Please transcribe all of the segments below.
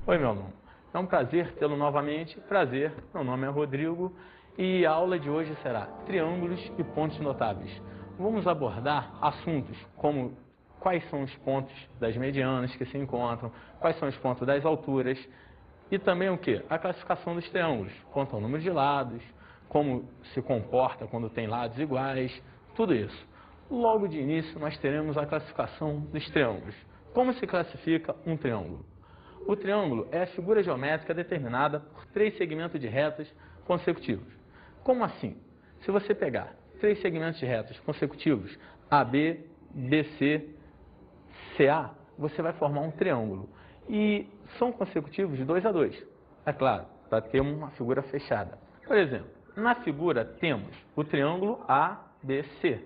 Oi, meu aluno. É um prazer tê-lo novamente. Prazer, meu nome é Rodrigo e a aula de hoje será triângulos e pontos notáveis. Vamos abordar assuntos como quais são os pontos das medianas que se encontram, quais são os pontos das alturas e também o que? A classificação dos triângulos, quanto ao número de lados, como se comporta quando tem lados iguais, tudo isso. Logo de início, nós teremos a classificação dos triângulos. Como se classifica um triângulo? O triângulo é a figura geométrica determinada por três segmentos de retas consecutivos. Como assim? Se você pegar três segmentos de retas consecutivos, AB, BC, CA, você vai formar um triângulo. E são consecutivos de 2 a 2, é claro, para ter uma figura fechada. Por exemplo, na figura temos o triângulo ABC.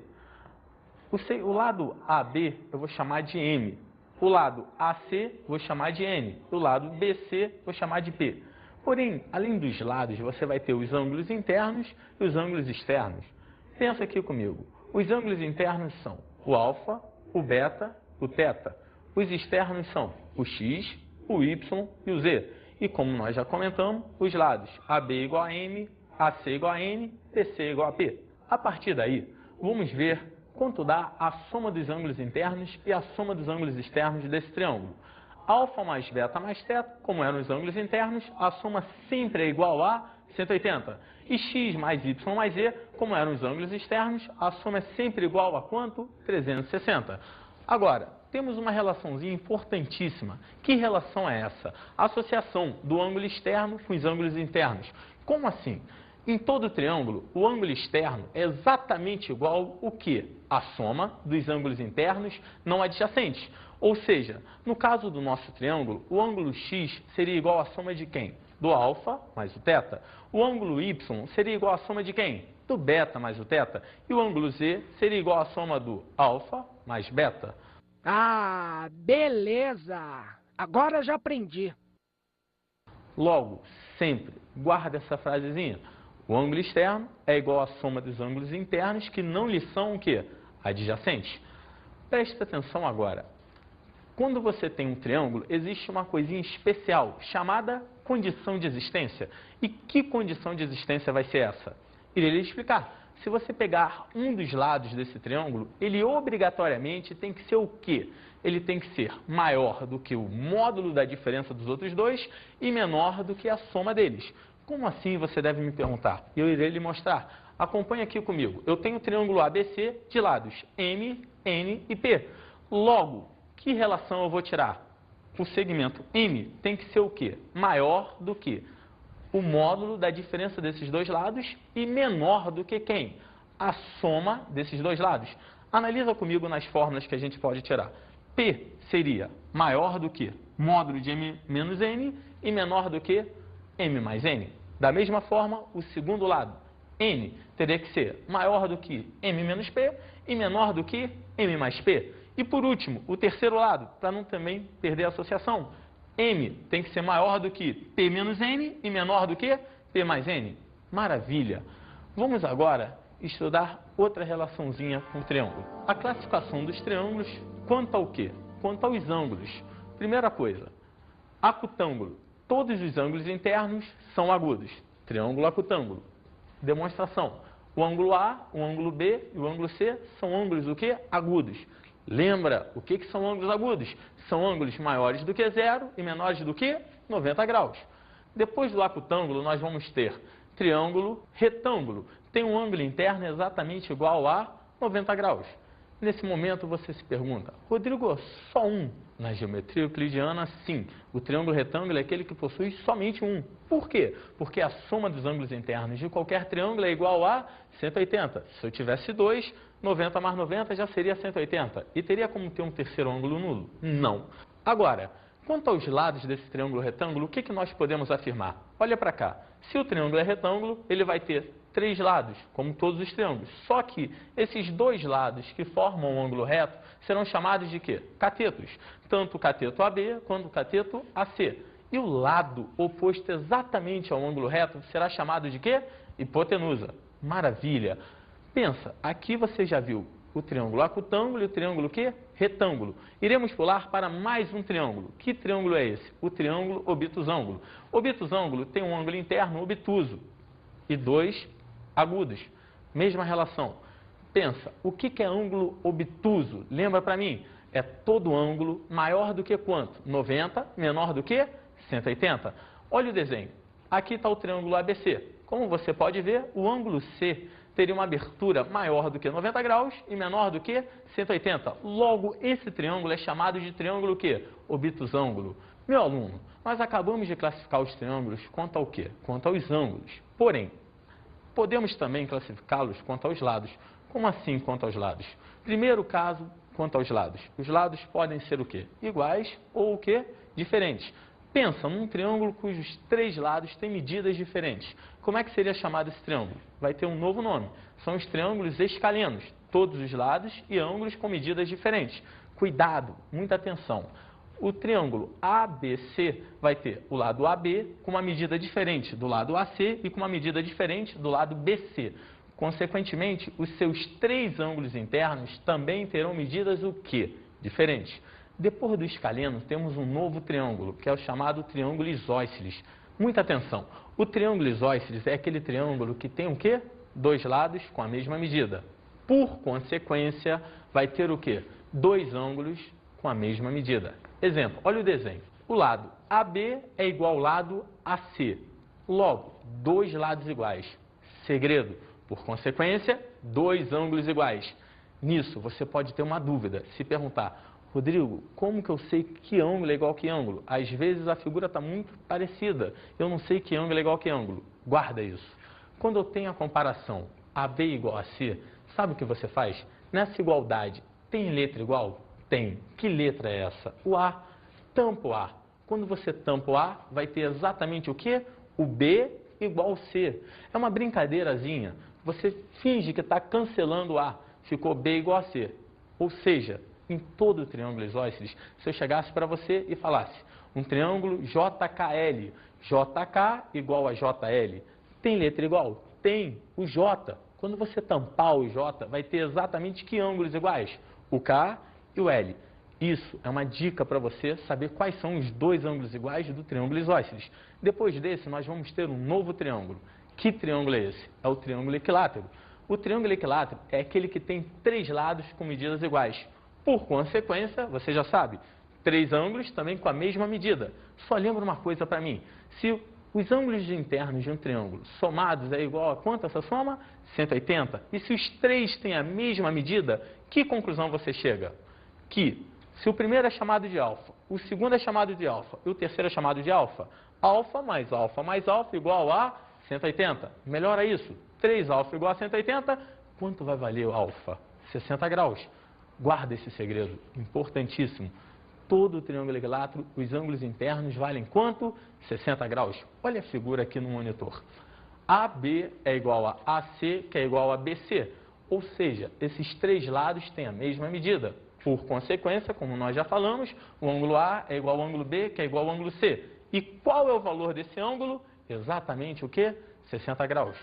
O lado AB eu vou chamar de M. O lado AC vou chamar de N. O lado BC vou chamar de P. Porém, além dos lados, você vai ter os ângulos internos e os ângulos externos. Pensa aqui comigo. Os ângulos internos são o alfa, o beta, o teta. Os externos são o x, o y e o z. E como nós já comentamos, os lados AB igual a M, AC igual a N, BC igual a P. A partir daí, vamos ver quanto dá a soma dos ângulos internos e a soma dos ângulos externos desse triângulo. Alfa mais beta mais teta, como eram os ângulos internos, a soma sempre é igual a 180. E x mais y mais z, como eram os ângulos externos, a soma é sempre igual a quanto? 360. Agora, temos uma relaçãozinha importantíssima. Que relação é essa? A associação do ângulo externo com os ângulos internos. Como assim? Em todo triângulo, o ângulo externo é exatamente igual ao que? A soma dos ângulos internos não adjacentes. Ou seja, no caso do nosso triângulo, o ângulo x seria igual à soma de quem? Do alfa mais o teta. O ângulo y seria igual à soma de quem? Do beta mais o teta. E o ângulo z seria igual à soma do alfa mais beta. Ah, beleza! Agora já aprendi. Logo, sempre guarda essa frasezinha. O ângulo externo é igual à soma dos ângulos internos que não lhe são o quê? Adjacentes. Preste atenção agora. Quando você tem um triângulo, existe uma coisinha especial chamada condição de existência. E que condição de existência vai ser essa? Irei lhe explicar. Se você pegar um dos lados desse triângulo, ele obrigatoriamente tem que ser o quê? Ele tem que ser maior do que o módulo da diferença dos outros dois e menor do que a soma deles. Como assim, você deve me perguntar? Eu irei lhe mostrar. Acompanhe aqui comigo. Eu tenho o triângulo ABC de lados M, N e P. Logo, que relação eu vou tirar? O segmento M tem que ser o quê? Maior do que o módulo da diferença desses dois lados e menor do que quem? A soma desses dois lados. Analisa comigo nas fórmulas que a gente pode tirar. P seria maior do que módulo de M menos N e menor do que M mais N. Da mesma forma, o segundo lado, N, teria que ser maior do que M menos P e menor do que M mais P. E por último, o terceiro lado, para não também perder a associação, M tem que ser maior do que P menos N e menor do que P mais N. Maravilha! Vamos agora estudar outra relaçãozinha com o triângulo. A classificação dos triângulos quanto ao quê? Quanto aos ângulos. Primeira coisa, acutângulo. Todos os ângulos internos são agudos. Triângulo acutângulo. Demonstração. O ângulo A, o ângulo B e o ângulo C são ângulos o quê? Agudos. Lembra, o que são ângulos agudos? São ângulos maiores do que zero e menores do que 90 graus. Depois do acutângulo, nós vamos ter triângulo retângulo. Tem um ângulo interno exatamente igual a 90 graus. Nesse momento, você se pergunta, Rodrigo, só um? Na geometria euclidiana, sim. O triângulo retângulo é aquele que possui somente um. Por quê? Porque a soma dos ângulos internos de qualquer triângulo é igual a 180. Se eu tivesse dois, 90 mais 90 já seria 180. E teria como ter um terceiro ângulo nulo? Não. Agora, quanto aos lados desse triângulo retângulo, o que nós podemos afirmar? Olha para cá. Se o triângulo é retângulo, ele vai ter três lados, como todos os triângulos. Só que esses dois lados que formam o ângulo reto serão chamados de quê? Catetos. Tanto o cateto AB quanto o cateto AC. E o lado oposto exatamente ao ângulo reto será chamado de quê? Hipotenusa. Maravilha! Pensa, aqui você já viu O triângulo acutângulo e o triângulo quê? Retângulo. Iremos pular para mais um triângulo. Que triângulo é esse? O triângulo obtusângulo. Obtusângulo tem um ângulo interno obtuso e dois agudos. Mesma relação. Pensa, o que é ângulo obtuso? Lembra para mim? É todo ângulo maior do que quanto? 90, menor do que 180. Olha o desenho. Aqui está o triângulo ABC. Como você pode ver, o ângulo C teria uma abertura maior do que 90 graus e menor do que 180. Logo, esse triângulo é chamado de triângulo o quê? Obtusângulo. Meu aluno, nós acabamos de classificar os triângulos quanto ao quê? Quanto aos ângulos. Porém, podemos também classificá-los quanto aos lados. Como assim quanto aos lados? Primeiro caso, quanto aos lados. Os lados podem ser o quê? Iguais ou o quê? Diferentes. Pensa num triângulo cujos três lados têm medidas diferentes. Como é que seria chamado esse triângulo? Vai ter um novo nome. São os triângulos escalinos. Todos os lados e ângulos com medidas diferentes. Cuidado, muita atenção. O triângulo ABC vai ter o lado AB com uma medida diferente do lado AC e com uma medida diferente do lado BC. Consequentemente, os seus três ângulos internos também terão medidas o quê? Diferentes. Depois do escaleno, temos um novo triângulo, que é o chamado triângulo isósceles. Muita atenção. O triângulo isósceles é aquele triângulo que tem o quê? Dois lados com a mesma medida. Por consequência, vai ter o quê? Dois ângulos com a mesma medida. Exemplo, olha o desenho. O lado AB é igual ao lado AC. Logo, dois lados iguais. Segredo. Por consequência, dois ângulos iguais. Nisso, você pode ter uma dúvida, se perguntar, Rodrigo, como que eu sei que ângulo é igual a que ângulo? Às vezes a figura está muito parecida, eu não sei que ângulo é igual a que ângulo. Guarda isso. Quando eu tenho a comparação AB igual a C, sabe o que você faz? Nessa igualdade, tem letra igual? Tem. Que letra é essa? O A. Tampa o A. Quando você tampa o A, vai ter exatamente o quê? O B igual ao C. É uma brincadeirazinha. Você finge que está cancelando o A. Ficou B igual a C. Ou seja, em todo o triângulo isósceles, se eu chegasse para você e falasse um triângulo JKL, JK igual a JL, tem letra igual? Tem, o J. Quando você tampar o J, vai ter exatamente que ângulos iguais? O K e o L. Isso é uma dica para você saber quais são os dois ângulos iguais do triângulo isósceles. Depois desse, nós vamos ter um novo triângulo. Que triângulo é esse? É o triângulo equilátero. O triângulo equilátero é aquele que tem três lados com medidas iguais. Por consequência, você já sabe, três ângulos também com a mesma medida. Só lembra uma coisa para mim. Se os ângulos internos de um triângulo somados é igual a quanto essa soma? 180. E se os três têm a mesma medida, que conclusão você chega? Que se o primeiro é chamado de alfa, o segundo é chamado de alfa e o terceiro é chamado de alfa, alfa mais alfa igual a 180. Melhora isso. 3 alfa igual a 180. Quanto vai valer o alfa? 60 graus. Guarda esse segredo. Importantíssimo. Todo o triângulo equilátero, os ângulos internos valem quanto? 60 graus. Olha a figura aqui no monitor. AB é igual a AC, que é igual a BC. Ou seja, esses três lados têm a mesma medida. Por consequência, como nós já falamos, o ângulo A é igual ao ângulo B, que é igual ao ângulo C. E qual é o valor desse ângulo? Exatamente o quê? 60 graus.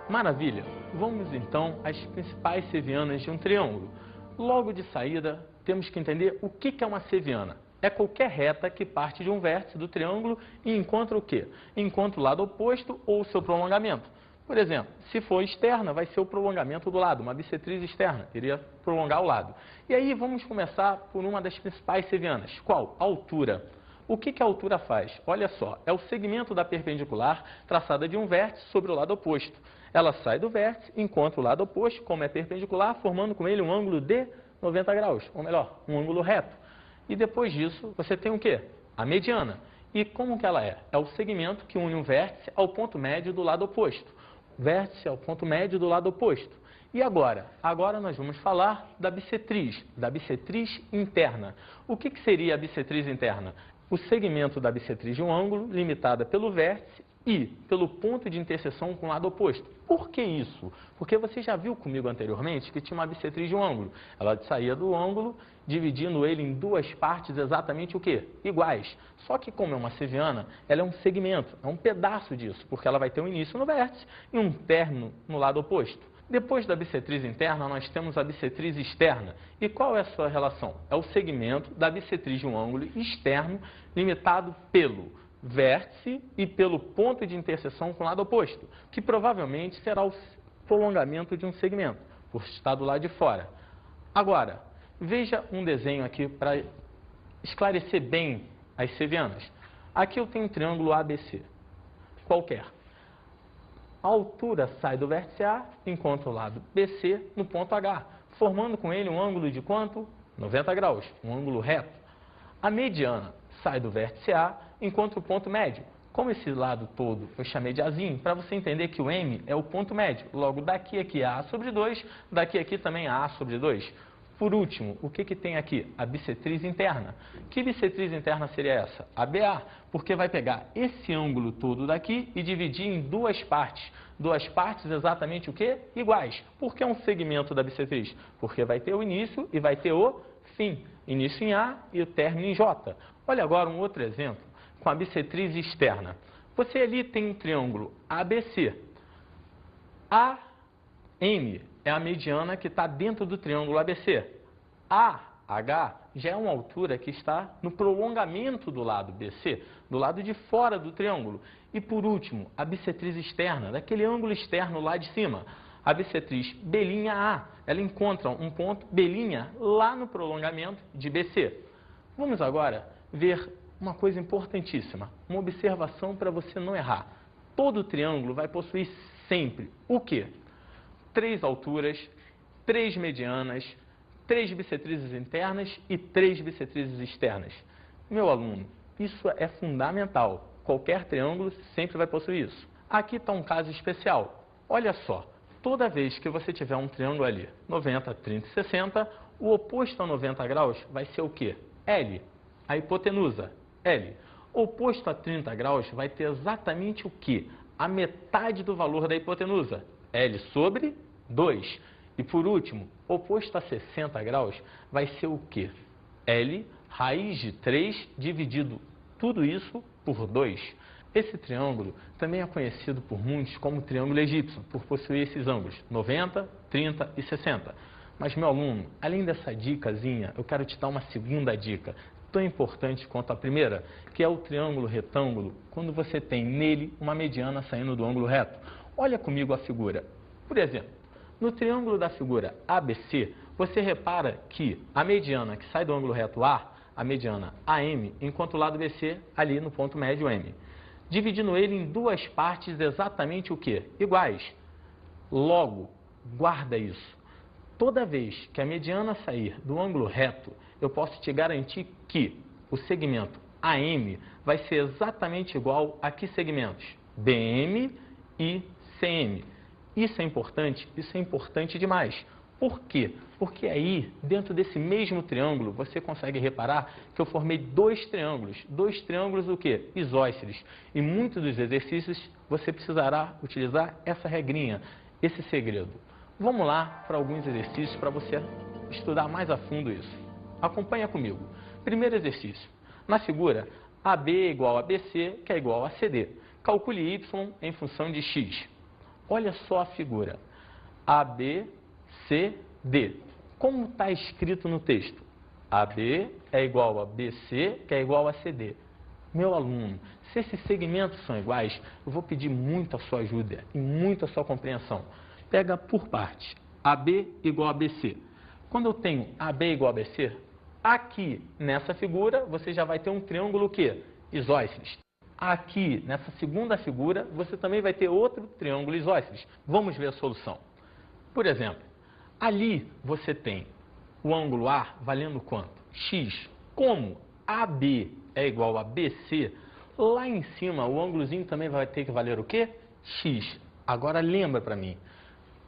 Maravilha! Vamos então às principais sevianas de um triângulo. Logo de saída, temos que entender o que é uma seviana. É qualquer reta que parte de um vértice do triângulo e encontra o quê? Encontra o lado oposto ou o seu prolongamento. Por exemplo, se for externa, vai ser o prolongamento do lado, uma bissetriz externa, iria prolongar o lado. E aí vamos começar por uma das principais sevianas. Qual? A altura. O que a altura faz? Olha só, é o segmento da perpendicular traçada de um vértice sobre o lado oposto. Ela sai do vértice, encontra o lado oposto, como é perpendicular, formando com ele um ângulo de 90 graus, ou melhor, um ângulo reto. E depois disso, você tem o quê? A mediana. E como que ela é? É o segmento que une um vértice ao ponto médio do lado oposto. Vértice ao ponto médio do lado oposto. E agora? Agora nós vamos falar da bissetriz interna. O que seria a bissetriz interna? O segmento da bissetriz de um ângulo, limitada pelo vértice e pelo ponto de interseção com o lado oposto. Por que isso? Porque você já viu comigo anteriormente que tinha uma bissetriz de um ângulo. Ela saía do ângulo, dividindo ele em duas partes exatamente o quê? Iguais. Só que como é uma seviana, ela é um segmento, é um pedaço disso, porque ela vai ter um início no vértice e um término no lado oposto. Depois da bissetriz interna, nós temos a bissetriz externa. E qual é a sua relação? É o segmento da bissetriz de um ângulo externo limitado pelo vértice e pelo ponto de interseção com o lado oposto, que provavelmente será o prolongamento de um segmento, por estar do lado de fora. Agora, veja um desenho aqui para esclarecer bem as sevianas. Aqui eu tenho um triângulo ABC, qualquer. A altura sai do vértice A, encontra o lado BC no ponto H, formando com ele um ângulo de quanto? 90 graus, um ângulo reto. A mediana sai do vértice A, encontra o ponto médio. Como esse lado todo eu chamei de Azinho, para você entender que o M é o ponto médio. Logo, daqui aqui A sobre 2, daqui aqui também A sobre 2. Por último, o que tem aqui? A bissetriz interna. Que bissetriz interna seria essa? A BA, porque vai pegar esse ângulo todo daqui e dividir em duas partes. Duas partes exatamente o quê? Iguais. Por que um segmento da bissetriz? Porque vai ter o início e vai ter o fim. Início em A e o término em J. Olha agora um outro exemplo com a bissetriz externa. Você ali tem um triângulo ABC. AM é a mediana que está dentro do triângulo ABC. AH já é uma altura que está no prolongamento do lado BC, do lado de fora do triângulo. E por último, a bissetriz externa, daquele ângulo externo lá de cima. A bissetriz B'A, ela encontra um ponto B'A lá no prolongamento de BC. Vamos agora ver uma coisa importantíssima, uma observação para você não errar. Todo triângulo vai possuir sempre o quê? 3 alturas, 3 medianas, 3 bissetrizes internas e 3 bissetrizes externas. Meu aluno, isso é fundamental. Qualquer triângulo sempre vai possuir isso. Aqui está um caso especial. Olha só, toda vez que você tiver um triângulo ali, 90, 30 e 60, o oposto a 90 graus vai ser o quê? L, a hipotenusa, L. Oposto a 30 graus vai ter exatamente o quê? A metade do valor da hipotenusa, L sobre 2. E por último, oposto a 60 graus vai ser o quê? L raiz de 3 dividido tudo isso por 2. Esse triângulo também é conhecido por muitos como triângulo egípcio, por possuir esses ângulos 90, 30 e 60. Mas, meu aluno, além dessa dicasinha, eu quero te dar uma segunda dica, tão importante quanto a primeira, que é o triângulo retângulo, quando você tem nele uma mediana saindo do ângulo reto. Olha comigo a figura. Por exemplo, no triângulo da figura ABC, você repara que a mediana que sai do ângulo reto A, a mediana AM, enquanto o lado BC ali no ponto médio M. Dividindo ele em duas partes exatamente o quê? Iguais. Logo, guarda isso. Toda vez que a mediana sair do ângulo reto, eu posso te garantir que o segmento AM vai ser exatamente igual a que segmentos? BM e CM. Isso é importante demais. Por quê? Porque aí, dentro desse mesmo triângulo, você consegue reparar que eu formei dois triângulos o quê? Isósceles. E muitos dos exercícios você precisará utilizar essa regrinha, esse segredo. Vamos lá para alguns exercícios para você estudar mais a fundo isso. Acompanha comigo. Primeiro exercício. Na figura, AB é igual a BC, que é igual a CD. Calcule Y em função de X. Olha só a figura. AB, CD. Como está escrito no texto? AB é igual a BC, que é igual a CD. Meu aluno, se esses segmentos são iguais, eu vou pedir muito a sua ajuda e muito a sua compreensão. Pega por parte. AB igual a BC. Quando eu tenho AB igual a BC, aqui nessa figura você já vai ter um triângulo o quê? Isósceles. Aqui nessa segunda figura você também vai ter outro triângulo isósceles. Vamos ver a solução. Por exemplo, ali você tem o ângulo A valendo quanto? X. Como AB é igual a BC, lá em cima o ângulozinho também vai ter que valer o quê? X. Agora lembra para mim.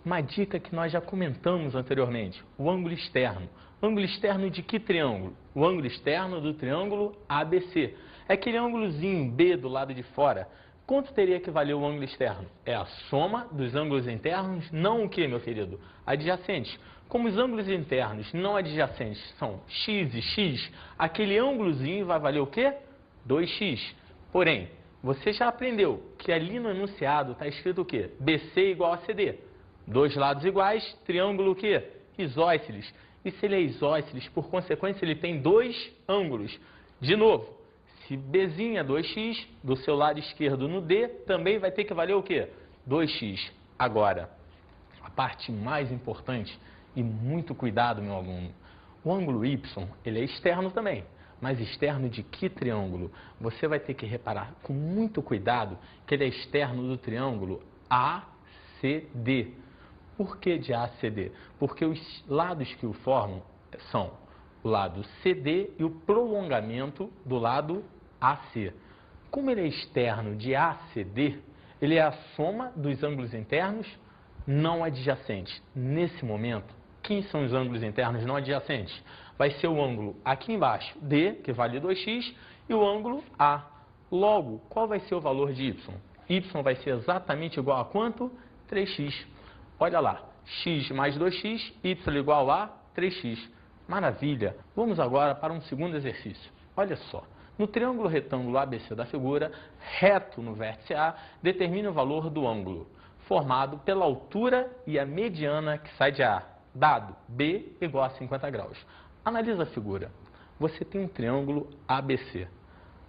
Uma dica que nós já comentamos anteriormente, o ângulo externo. Ângulo externo de que triângulo? O ângulo externo do triângulo ABC. É aquele ângulozinho B do lado de fora. Quanto teria que valer o ângulo externo? É a soma dos ângulos internos, não o que, meu querido? Adjacentes. Como os ângulos internos não adjacentes são x e x, aquele ângulozinho vai valer o quê? 2x. Porém, você já aprendeu que ali no enunciado está escrito o quê? BC igual a CD. Dois lados iguais, triângulo o quê? Isósceles. E se ele é isósceles, por consequência, ele tem dois ângulos. De novo, se Bzinho é 2x, do seu lado esquerdo no D, também vai ter que valer o quê? 2x. Agora, a parte mais importante, e muito cuidado, meu aluno, o ângulo Y, ele é externo também. Mas externo de que triângulo? Você vai ter que reparar com muito cuidado que ele é externo do triângulo ACD. Por que de ACD? Porque os lados que o formam são o lado CD e o prolongamento do lado AC. Como ele é externo de ACD, ele é a soma dos ângulos internos não adjacentes. Nesse momento, quem são os ângulos internos não adjacentes? Vai ser o ângulo aqui embaixo, D, que vale 2x, e o ângulo A. Logo, qual vai ser o valor de Y? Y vai ser exatamente igual a quanto? 3x. Olha lá, x mais 2x, y igual a 3x. Maravilha! Vamos agora para um segundo exercício. Olha só, no triângulo retângulo ABC da figura, reto no vértice A, determine o valor do ângulo, formado pela altura e a mediana que sai de A, dado B igual a 50 graus. Analisa a figura. Você tem um triângulo ABC.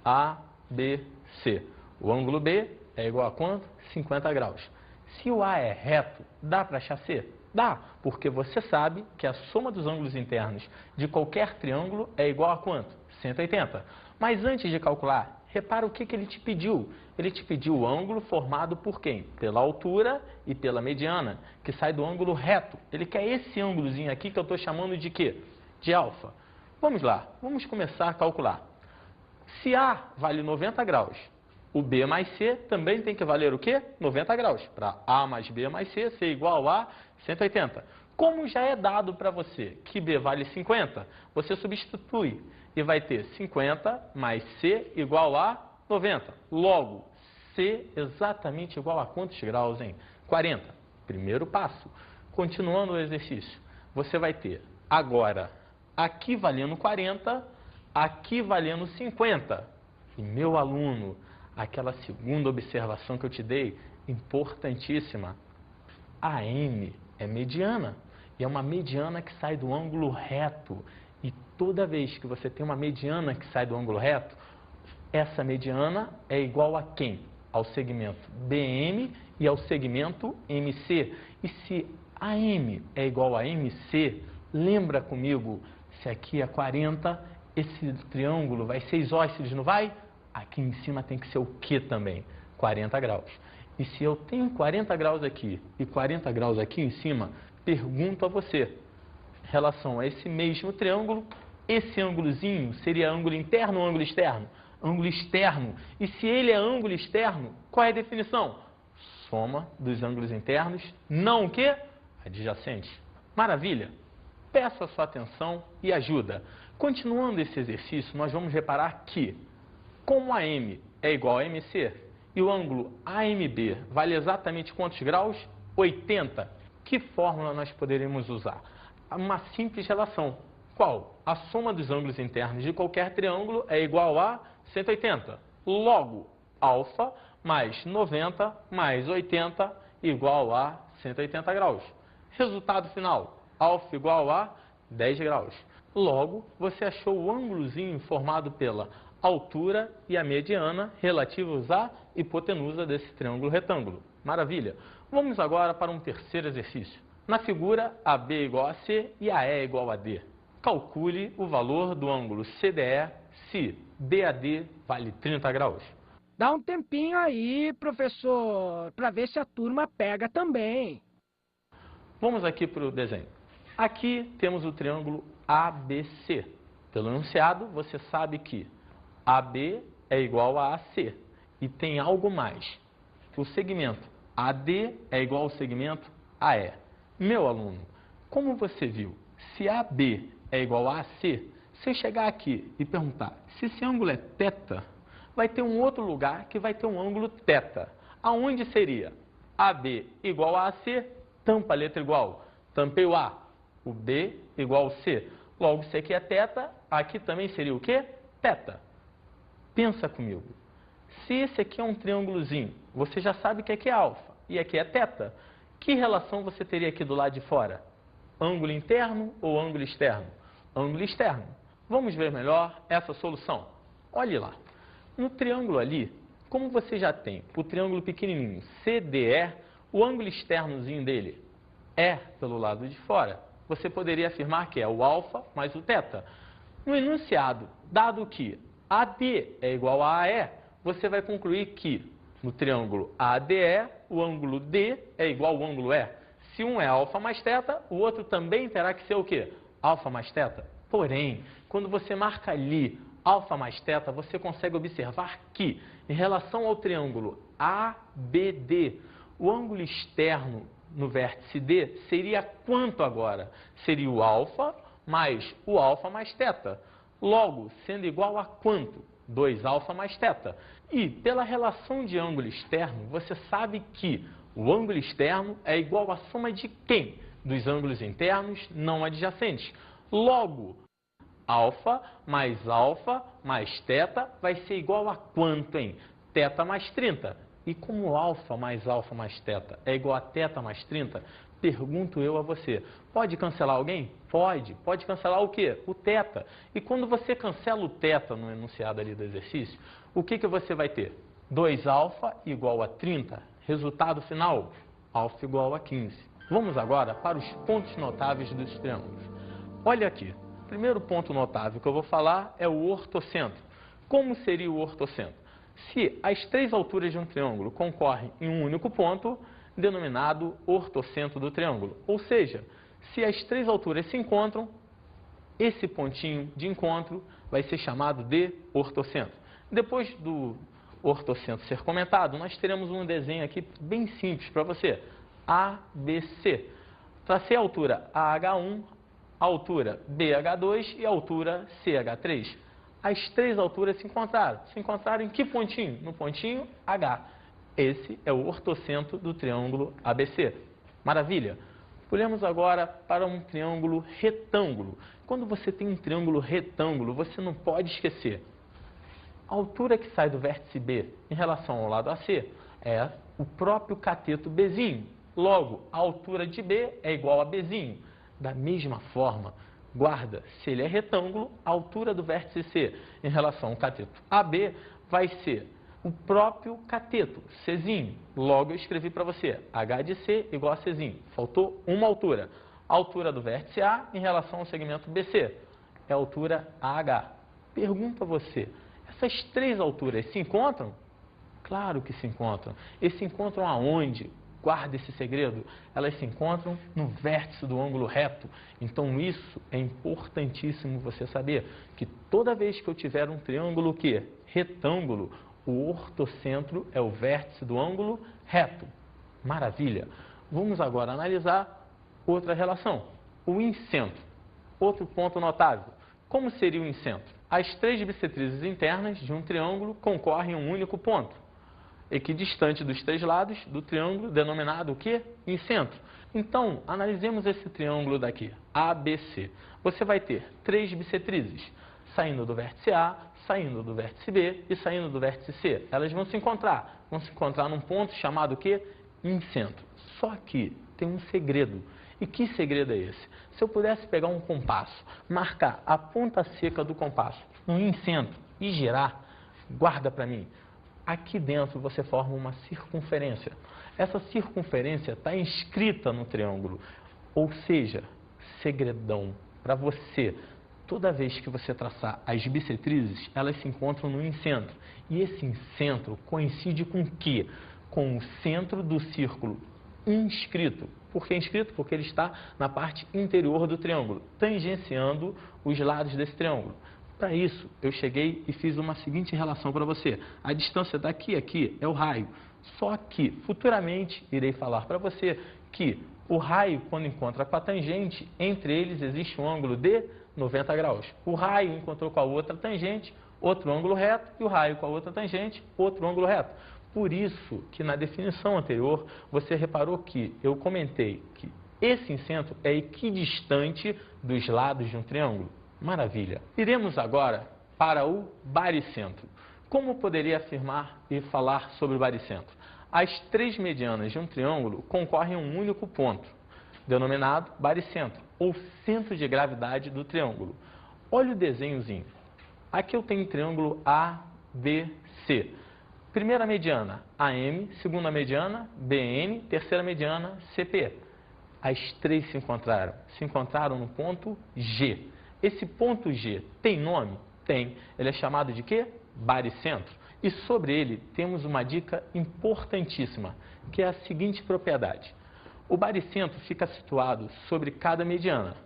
ABC. O ângulo B é igual a quanto? 50 graus. Se o A é reto, dá para achar C? Dá, porque você sabe que a soma dos ângulos internos de qualquer triângulo é igual a quanto? 180. Mas antes de calcular, repara o que ele te pediu. Ele te pediu o ângulo formado por quem? Pela altura e pela mediana, que sai do ângulo reto. Ele quer esse ângulozinho aqui que eu estou chamando de quê? De alfa. Vamos lá, vamos começar a calcular. Se A vale 90 graus, o B mais C também tem que valer o quê? 90 graus. Para A mais B mais C ser igual a 180. Como já é dado para você que B vale 50, você substitui e vai ter 50 mais C igual a 90. Logo, C exatamente igual a quantos graus, hein? 40. Primeiro passo. Continuando o exercício, você vai ter agora aqui valendo 40, aqui valendo 50. E meu aluno, aquela segunda observação que eu te dei, importantíssima, a M é mediana. E é uma mediana que sai do ângulo reto. E toda vez que você tem uma mediana que sai do ângulo reto, essa mediana é igual a quem? Ao segmento BM e ao segmento MC. E se AM é igual a MC, lembra comigo, se aqui é 40, esse triângulo vai ser isósceles, não vai? Aqui em cima tem que ser o que também? 40 graus. E se eu tenho 40 graus aqui e 40 graus aqui em cima, pergunto a você, em relação a esse mesmo triângulo, esse ângulozinho seria ângulo interno ou ângulo externo? Ângulo externo. E se ele é ângulo externo, qual é a definição? Soma dos ângulos internos, não o quê? Adjacentes. Maravilha! Peço a sua atenção e ajuda. Continuando esse exercício, nós vamos reparar que, como a M é igual a MC e o ângulo AMB vale exatamente quantos graus? 80. Que fórmula nós poderíamos usar? Uma simples relação. Qual? A soma dos ângulos internos de qualquer triângulo é igual a 180. Logo, alfa mais 90 mais 80 igual a 180 graus. Resultado final, alfa igual a 10 graus. Logo, você achou o ângulozinho formado pela altura e a mediana relativos à hipotenusa desse triângulo retângulo. Maravilha! Vamos agora para um terceiro exercício. Na figura, AB é igual a C e AE é igual a D. Calcule o valor do ângulo CDE se BAD vale 30 graus. Dá um tempinho aí, professor, para ver se a turma pega também. Vamos aqui para o desenho. Aqui temos o triângulo ABC. Pelo enunciado, você sabe que AB é igual a AC. E tem algo mais. O segmento AD é igual ao segmento AE. Meu aluno, como você viu, se AB é igual a AC, se eu chegar aqui e perguntar se esse ângulo é θ, vai ter um outro lugar que vai ter um ângulo θ. Aonde seria? AB igual a AC, tampa a letra igual. Tampei o A. O B igual ao C. Logo, se aqui é θ, aqui também seria o quê? θ. Pensa comigo. Se esse aqui é um triângulozinho, você já sabe que aqui é alfa e aqui é θ. Que relação você teria aqui do lado de fora? Ângulo interno ou ângulo externo? Ângulo externo. Vamos ver melhor essa solução. Olhe lá. No triângulo ali, como você já tem o triângulo pequenininho CDE, o ângulo externozinho dele é pelo lado de fora. Você poderia afirmar que é o alfa mais o θ. No enunciado, dado que AD é igual a AE, você vai concluir que no triângulo ADE, o ângulo D é igual ao ângulo E. Se um é alfa mais θ, o outro também terá que ser o quê? Alfa mais θ. Porém, quando você marca ali alfa mais θ, você consegue observar que, em relação ao triângulo ABD, o ângulo externo no vértice D seria quanto agora? Seria o alfa mais o alfa mais θ. Logo, sendo igual a quanto? 2α mais θ. E, pela relação de ângulo externo, você sabe que o ângulo externo é igual à soma de quem? Dos ângulos internos não adjacentes. Logo, alfa mais θ vai ser igual a quanto, hein? Θ mais 30. E como alfa mais θ é igual a θ mais 30, pergunto eu a você, pode cancelar alguém? Pode. Pode cancelar o quê? O θ. E quando você cancela o θ no enunciado ali do exercício, o que você vai ter? 2α igual a 30. Resultado final, α igual a 15. Vamos agora para os pontos notáveis dos triângulos. Olha aqui. O primeiro ponto notável que eu vou falar é o ortocentro. Como seria o ortocentro? Se as três alturas de um triângulo concorrem em um único ponto, denominado ortocentro do triângulo. Ou seja, se as três alturas se encontram, esse pontinho de encontro vai ser chamado de ortocentro. Depois do ortocentro ser comentado, nós teremos um desenho aqui bem simples para você. ABC. Tracei a altura AH1, a altura BH2 e a altura CH3. As três alturas se encontraram. Se encontraram em que pontinho? No pontinho H. Esse é o ortocentro do triângulo ABC. Maravilha! Pulemos agora para um triângulo retângulo. Quando você tem um triângulo retângulo, você não pode esquecer. A altura que sai do vértice B em relação ao lado AC é o próprio cateto Bzinho. Logo, a altura de B é igual a Bzinho. Da mesma forma, guarda, se ele é retângulo, a altura do vértice C em relação ao cateto AB vai ser o próprio cateto, Czinho. Logo, eu escrevi para você, H de C igual a Czinho. Faltou uma altura. A altura do vértice A em relação ao segmento BC é a altura AH. Pergunto a você, essas três alturas se encontram? Claro que se encontram. E se encontram aonde? Guarda esse segredo. Elas se encontram no vértice do ângulo reto. Então, isso é importantíssimo você saber, que toda vez que eu tiver um triângulo que retângulo, o ortocentro é o vértice do ângulo reto. Maravilha! Vamos agora analisar outra relação, o incentro. Outro ponto notável. Como seria o incentro? As três bissetrizes internas de um triângulo concorrem em um único ponto, equidistante dos três lados do triângulo, denominado o quê? Incentro. Então, analisemos esse triângulo daqui, ABC. Você vai ter três bissetrizes, saindo do vértice A, saindo do vértice B e saindo do vértice C. Elas vão se encontrar num ponto chamado o quê? Incentro. Só que tem um segredo. E que segredo é esse? Se eu pudesse pegar um compasso, marcar a ponta seca do compasso no incentro e girar, guarda para mim. Aqui dentro você forma uma circunferência. Essa circunferência está inscrita no triângulo. Ou seja, segredão para você. Toda vez que você traçar as bissetrizes, elas se encontram no incentro. E esse incentro coincide com o quê? Com o centro do círculo inscrito. Por que inscrito? Porque ele está na parte interior do triângulo, tangenciando os lados desse triângulo. Para isso, eu cheguei e fiz uma seguinte relação para você. A distância daqui a aqui é o raio. Só que, futuramente, irei falar para você que o raio, quando encontra com a tangente, entre eles existe um ângulo de 90 graus. O raio encontrou com a outra tangente, outro ângulo reto, e o raio com a outra tangente, outro ângulo reto. Por isso que na definição anterior, você reparou que eu comentei que esse incentro é equidistante dos lados de um triângulo. Maravilha! Iremos agora para o baricentro. Como poderia afirmar e falar sobre o baricentro? As três medianas de um triângulo concorrem a um único ponto, denominado baricentro, ou centro de gravidade do triângulo. Olha o desenhozinho. Aqui eu tenho o triângulo ABC. Primeira mediana, AM, segunda mediana, BN, terceira mediana, CP. As três se encontraram no ponto G. Esse ponto G tem nome? Tem. Ele é chamado de quê? Baricentro. E sobre ele temos uma dica importantíssima, que é a seguinte propriedade. O baricentro fica situado sobre cada mediana,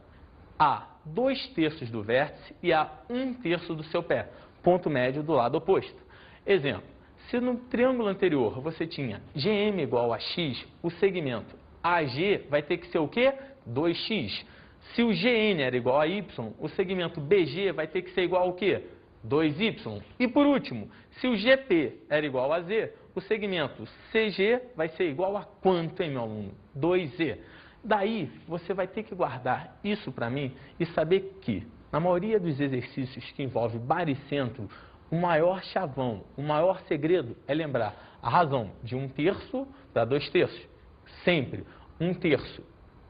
a 2/3 do vértice e a 1/3 do seu pé, ponto médio do lado oposto. Exemplo, se no triângulo anterior você tinha GM igual a X, o segmento AG vai ter que ser o quê? 2x. Se o GN era igual a Y, o segmento BG vai ter que ser igual ao quê? 2y. E por último, se o GP era igual a Z, o segmento CG vai ser igual a quanto, hein, meu aluno? 2z. Daí, você vai ter que guardar isso para mim e saber que, na maioria dos exercícios que envolvem baricentro, o maior chavão, o maior segredo é lembrar a razão de 1/3 para 2/3. Sempre 1/3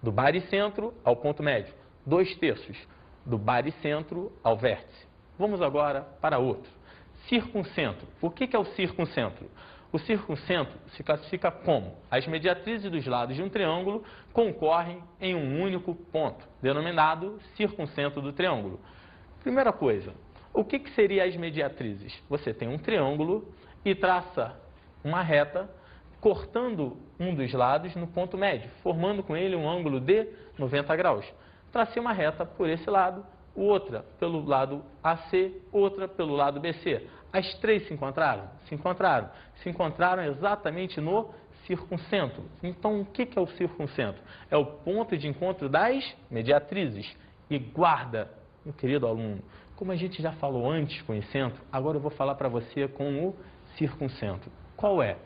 do baricentro ao ponto médio, 2/3 do baricentro ao vértice. Vamos agora para outro. Circuncentro. O que é o circuncentro? O circuncentro se classifica como as mediatrizes dos lados de um triângulo concorrem em um único ponto, denominado circuncentro do triângulo. Primeira coisa, o que seria as mediatrizes? Você tem um triângulo e traça uma reta cortando um dos lados no ponto médio, formando com ele um ângulo de 90 graus. Tracei uma reta por esse lado, outra pelo lado AC, outra pelo lado BC. As três se encontraram? Se encontraram. Se encontraram exatamente no circuncentro. Então, o que é o circuncentro? É o ponto de encontro das mediatrizes. E guarda, meu querido aluno, como a gente já falou antes com o centro, agora eu vou falar para você com o circuncentro. Qual é?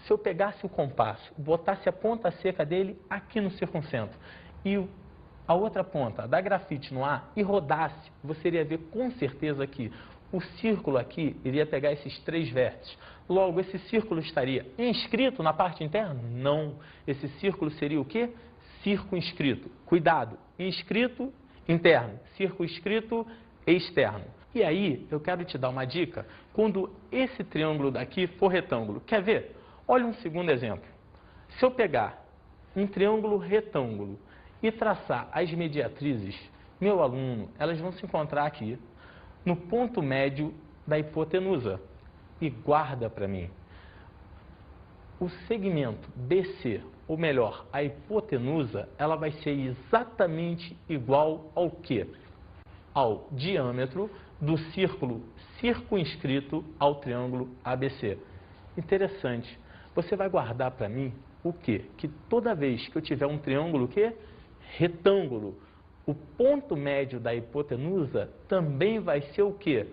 Se eu pegasse o compasso, botasse a ponta seca dele aqui no circuncentro e a outra ponta da grafite no ar e rodasse, você iria ver com certeza que o círculo aqui iria pegar esses três vértices. Logo, esse círculo estaria inscrito na parte interna? Não. Esse círculo seria o quê? Circunscrito. Cuidado, inscrito interno, circunscrito externo. E aí, eu quero te dar uma dica. Quando esse triângulo daqui for retângulo, quer ver? Olha um segundo exemplo. Se eu pegar um triângulo retângulo e traçar as mediatrizes, meu aluno, elas vão se encontrar aqui no ponto médio da hipotenusa. E guarda para mim. O segmento BC, ou melhor, a hipotenusa, ela vai ser exatamente igual ao quê? Ao diâmetro do círculo circunscrito ao triângulo ABC. Interessante. Você vai guardar para mim o quê? Que toda vez que eu tiver um triângulo quê? Retângulo, o ponto médio da hipotenusa também vai ser o quê?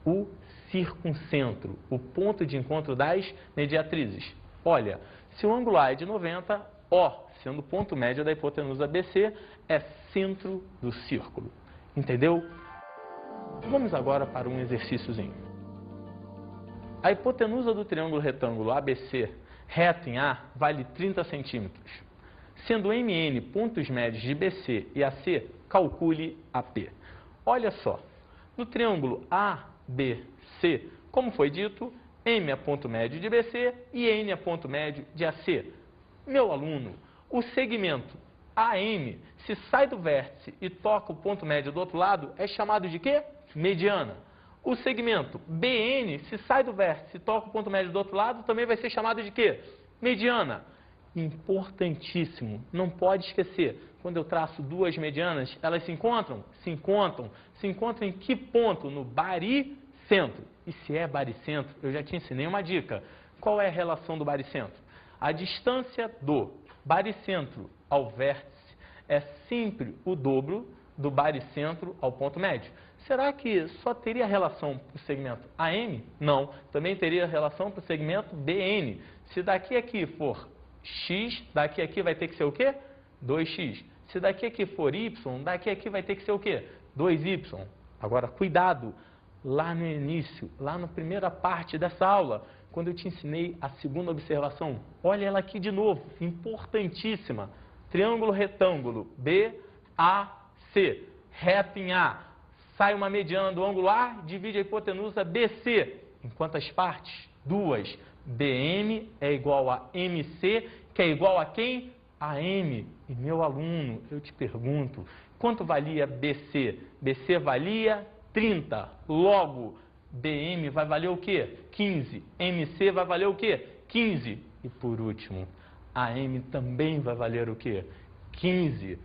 O circuncentro, o ponto de encontro das mediatrizes. Olha, se o ângulo A é de 90, O, sendo o ponto médio da hipotenusa BC, é centro do círculo. Entendeu? Vamos agora para um exercíciozinho. A hipotenusa do triângulo retângulo ABC, reto em A, vale 30 centímetros. Sendo MN pontos médios de BC e AC, calcule AP. Olha só, no triângulo ABC, como foi dito, M é ponto médio de BC e N é ponto médio de AC. Meu aluno, o segmento AM, se sai do vértice e toca o ponto médio do outro lado, é chamado de quê? Mediana. O segmento BN, se sai do vértice e toca o ponto médio do outro lado, também vai ser chamado de quê? Mediana. Importantíssimo, não pode esquecer, quando eu traço duas medianas, elas se encontram? Se encontram. Se encontram em que ponto? No baricentro. E se é baricentro, eu já te ensinei uma dica. Qual é a relação do baricentro? A distância do baricentro ao vértice é sempre o dobro do baricentro ao ponto médio. Será que só teria relação para o segmento AM? Não, também teria relação para o segmento BN. Se daqui a aqui for X, daqui a aqui vai ter que ser o quê? 2x. Se daqui a aqui for Y, daqui a aqui vai ter que ser o quê? 2y. Agora, cuidado, lá no início, lá na primeira parte dessa aula, quando eu te ensinei a segunda observação. Olha ela aqui de novo, importantíssima. Triângulo retângulo, BAC, reto em A. Sai uma mediana do ângulo A, divide a hipotenusa BC. Em quantas partes? 2. BM é igual a MC, que é igual a quem? A M. E meu aluno, eu te pergunto, quanto valia BC? BC valia 30. Logo, BM vai valer o quê? 15. MC vai valer o quê? 15. E por último, AM também vai valer o quê? 15.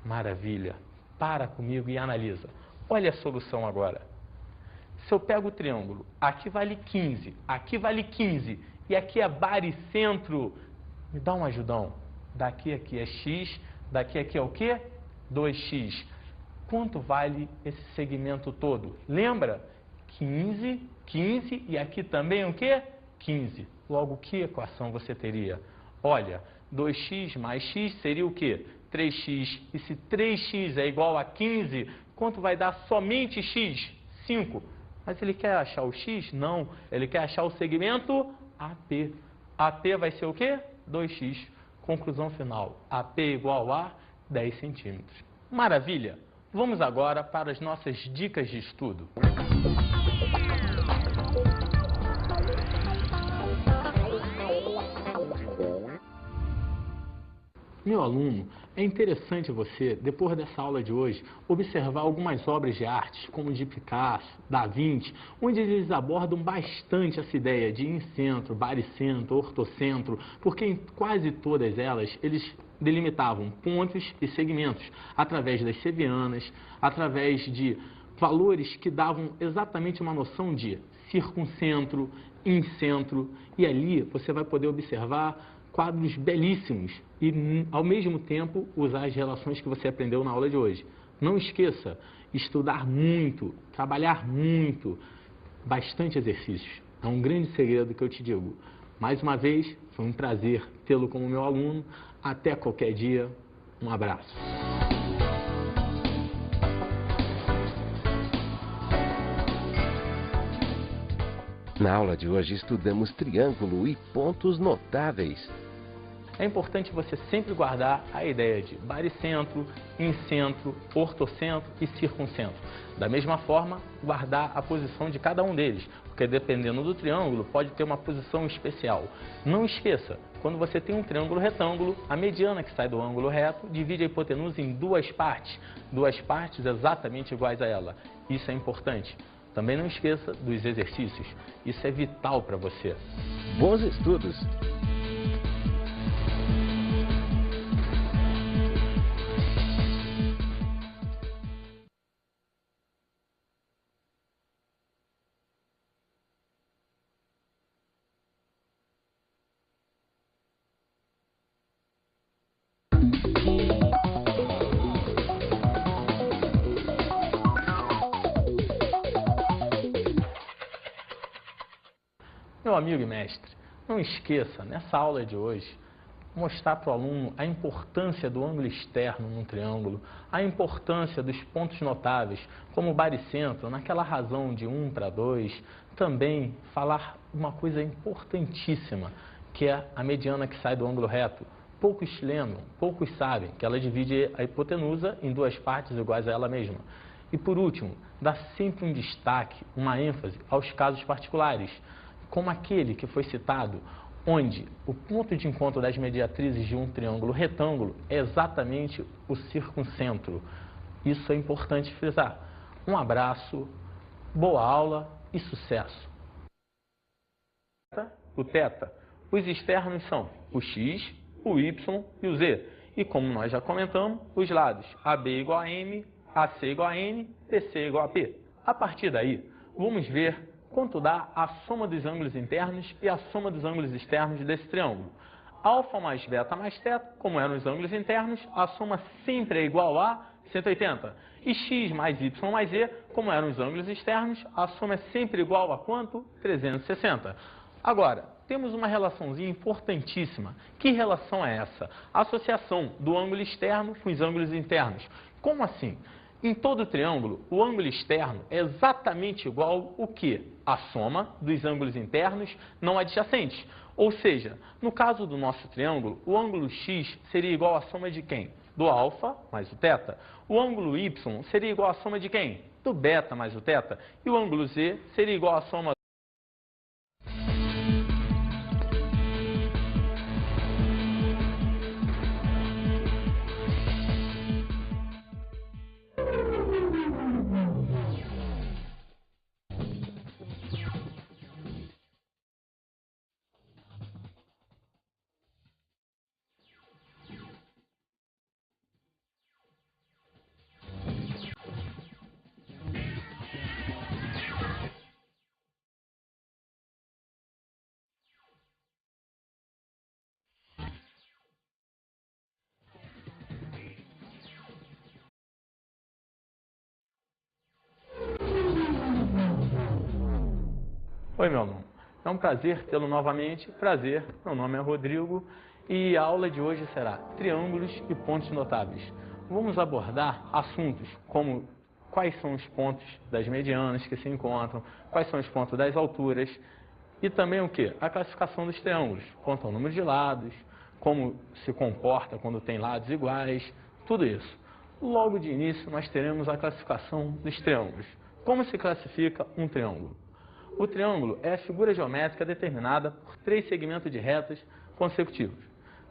Maravilha. Para comigo e analisa. Olha a solução agora. Se eu pego o triângulo, aqui vale 15, aqui vale 15, e aqui é baricentro, me dá um ajudão. Daqui aqui é x, daqui aqui é o quê? 2x. Quanto vale esse segmento todo? Lembra? 15, 15, e aqui também o quê? 15. Logo, que equação você teria? Olha, 2x mais x seria o quê? 3x. E se 3x é igual a 15, quanto vai dar somente x? 5. Mas ele quer achar o x? Não. Ele quer achar o segmento AP. AP vai ser o quê? 2x. Conclusão final. AP igual a 10 centímetros. Maravilha! Vamos agora para as nossas dicas de estudo. Meu aluno, é interessante você, depois dessa aula de hoje, observar algumas obras de arte, como de Picasso, Da Vinci, onde eles abordam bastante essa ideia de incentro, baricentro, ortocentro, porque em quase todas elas eles delimitavam pontos e segmentos, através das sevianas, através de valores que davam exatamente uma noção de circuncentro, incentro, e ali você vai poder observar quadros belíssimos e, ao mesmo tempo, usar as relações que você aprendeu na aula de hoje. Não esqueça, estudar muito, trabalhar muito, bastante exercícios. É um grande segredo que eu te digo. Mais uma vez, foi um prazer tê-lo como meu aluno. Até qualquer dia. Um abraço. Na aula de hoje estudamos triângulo e pontos notáveis. É importante você sempre guardar a ideia de baricentro, incentro, ortocentro e circuncentro. Da mesma forma, guardar a posição de cada um deles, porque dependendo do triângulo pode ter uma posição especial. Não esqueça, quando você tem um triângulo retângulo, a mediana que sai do ângulo reto divide a hipotenusa em duas partes exatamente iguais a ela. Isso é importante. Também não esqueça dos exercícios. Isso é vital para você. Bons estudos! Meu amigo e mestre, não esqueça, nessa aula de hoje, mostrar para o aluno a importância do ângulo externo num triângulo, a importância dos pontos notáveis, como o baricentro, naquela razão de 1:2, também falar uma coisa importantíssima, que é a mediana que sai do ângulo reto. Poucos lembram, poucos sabem que ela divide a hipotenusa em duas partes iguais a ela mesma. E por último, dá sempre um destaque, uma ênfase aos casos particulares, como aquele que foi citado, onde o ponto de encontro das mediatrizes de um triângulo retângulo é exatamente o circuncentro. Isso é importante frisar. Um abraço, boa aula e sucesso! O θ, os externos são o x, o y e o z. E como nós já comentamos, os lados AB igual a M, AC igual a N, BC igual a P. A partir daí, vamos ver quanto dá a soma dos ângulos internos e a soma dos ângulos externos desse triângulo. Alfa mais beta mais θ, como eram os ângulos internos, a soma sempre é igual a 180. E x mais y mais z, como eram os ângulos externos, a soma é sempre igual a quanto? 360. Agora, temos uma relaçãozinha importantíssima. Que relação é essa? A associação do ângulo externo com os ângulos internos. Como assim? Em todo triângulo, o ângulo externo é exatamente igual ao que? A soma dos ângulos internos não adjacentes. Ou seja, no caso do nosso triângulo, o ângulo x seria igual à soma de quem? Do alfa mais o θ. O ângulo y seria igual à soma de quem? Do beta mais o θ. E o ângulo z seria igual à soma Oi, meu nome. É um prazer tê-lo novamente. Prazer, meu nome é Rodrigo e a aula de hoje será triângulos e pontos notáveis. Vamos abordar assuntos como quais são os pontos das medianas que se encontram, quais são os pontos das alturas e também o que? A classificação dos triângulos, quanto ao número de lados, como se comporta quando tem lados iguais, tudo isso. Logo de início, nós teremos a classificação dos triângulos. Como se classifica um triângulo? O triângulo é a figura geométrica determinada por 3 segmentos de retas consecutivos.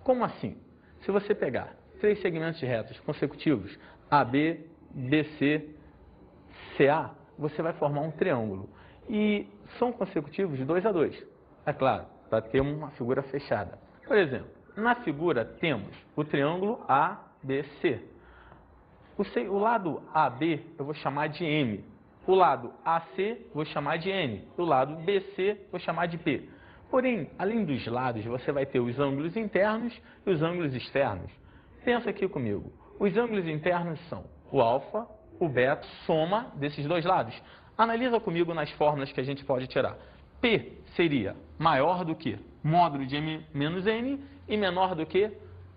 Como assim? Se você pegar 3 segmentos de retas consecutivos, AB, BC, CA, você vai formar um triângulo. E são consecutivos de 2 a 2, é claro, para ter uma figura fechada. Por exemplo, na figura temos o triângulo ABC. O lado AB eu vou chamar de M. O lado AC vou chamar de N, o lado BC vou chamar de P. Porém, além dos lados, você vai ter os ângulos internos e os ângulos externos. Pensa aqui comigo. Os ângulos internos são o alfa, o beta, soma desses dois lados. Analisa comigo nas fórmulas que a gente pode tirar. P seria maior do que módulo de M menos N e menor do que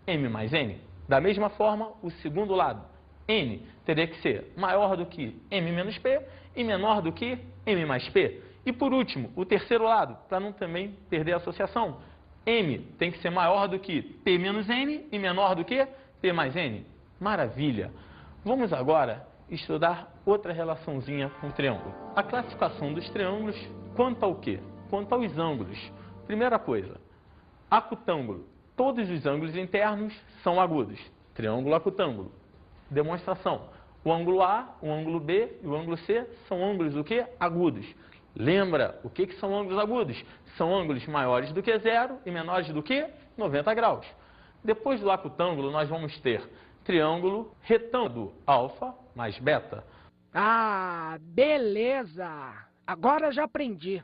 M mais N. Da mesma forma, o segundo lado, N, teria que ser maior do que M menos P e menor do que M mais P. E por último, o terceiro lado, para não também perder a associação, M tem que ser maior do que P menos N e menor do que P mais N. Maravilha! Vamos agora estudar outra relaçãozinha com o triângulo. A classificação dos triângulos quanto ao quê? Quanto aos ângulos. Primeira coisa, acutângulo. Todos os ângulos internos são agudos. Triângulo acutângulo. Demonstração. O ângulo A, o ângulo B e o ângulo C são ângulos o quê? Agudos. Lembra, o que são ângulos agudos? São ângulos maiores do que 0 e menores do que 90 graus. Depois do acutângulo, nós vamos ter triângulo retângulo, alfa mais beta. Ah, beleza! Agora já aprendi.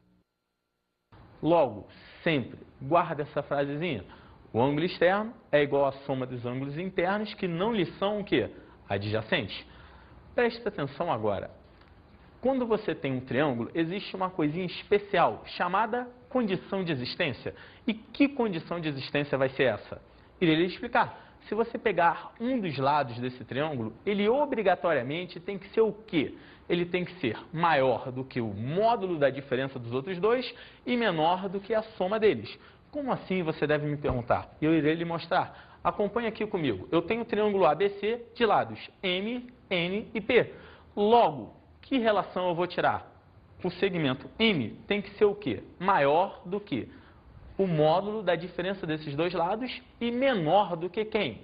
Logo, sempre guarda essa frasezinha. O ângulo externo é igual à soma dos ângulos internos que não lhe são o quê? Adjacentes. Preste atenção agora. Quando você tem um triângulo, existe uma coisinha especial chamada condição de existência. E que condição de existência vai ser essa? Irei lhe explicar. Se você pegar um dos lados desse triângulo, ele obrigatoriamente tem que ser o quê? Ele tem que ser maior do que o módulo da diferença dos outros dois e menor do que a soma deles. Como assim, você deve me perguntar? Eu irei lhe mostrar. Acompanhe aqui comigo. Eu tenho o triângulo ABC de lados M, N e P. Logo, que relação eu vou tirar? O segmento M tem que ser o quê? Maior do que o módulo da diferença desses dois lados e menor do que quem?